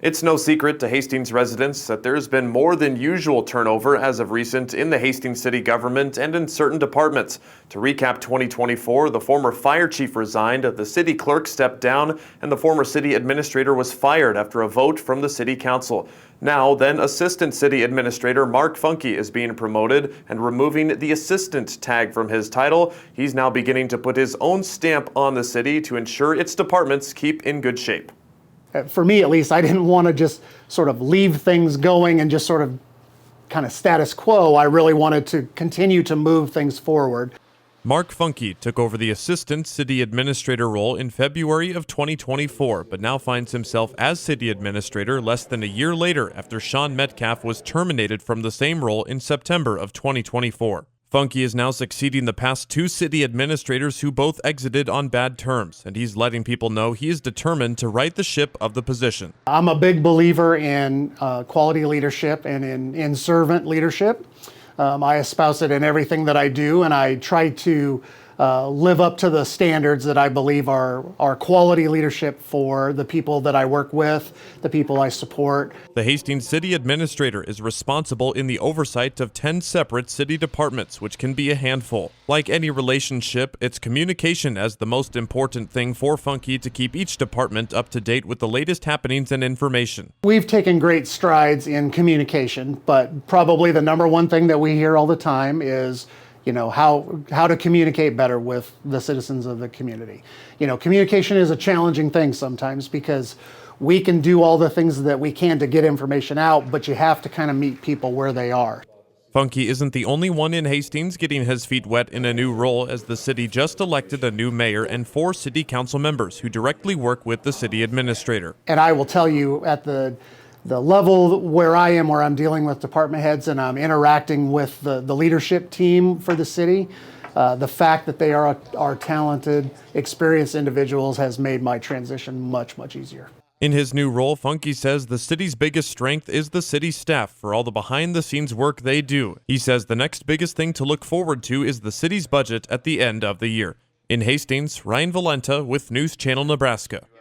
It's no secret to Hastings residents that there's been more than usual turnover as of recent in the Hastings city government and in certain departments. To recap 2024, the former fire chief resigned, the city clerk stepped down, and the former city administrator was fired after a vote from the city council. Now, then Assistant City Administrator Mark Funkey is being promoted and removing the assistant tag from his title. He's now beginning to put his own stamp on the city to ensure its departments keep in good shape. For me, at least, I didn't want to just sort of leave things going and just sort of kind of status quo. I really wanted to continue to move things forward. Mark Funkey took over the Assistant City Administrator role in February of 2024, but now finds himself as City Administrator less than a year later after Sean Metcalf was terminated from the same role in September of 2024. Funkey is now succeeding the past two city administrators who both exited on bad terms, and he's letting people know he is determined to right the ship of the position. I'm a big believer in quality leadership and in servant leadership. I espouse it in everything that I do, and I try to live up to the standards that I believe are quality leadership for the people that I work with, the people I support. The Hastings City Administrator is responsible in the oversight of 10 separate city departments, which can be a handful. Like any relationship, it's communication as the most important thing for Funkey to keep each department up to date with the latest happenings and information. We've taken great strides in communication, but probably the number one thing that we hear all the time is how to communicate better with the citizens of the community. Communication is a challenging thing sometimes because we can do all the things that we can to get information out, but you have to kind of meet people where they are. Funkey isn't the only one in Hastings getting his feet wet in a new role, as the city just elected a new mayor and 4 city council members who directly work with the city administrator. And I will tell you, at the level where I am, where I'm dealing with department heads and I'm interacting with the leadership team for the city, the fact that they are talented, experienced individuals has made my transition much, much easier. In his new role, Funkey says the city's biggest strength is the city staff for all the behind-the-scenes work they do. He says the next biggest thing to look forward to is the city's budget at the end of the year. In Hastings, Ryan Valenta with News Channel Nebraska.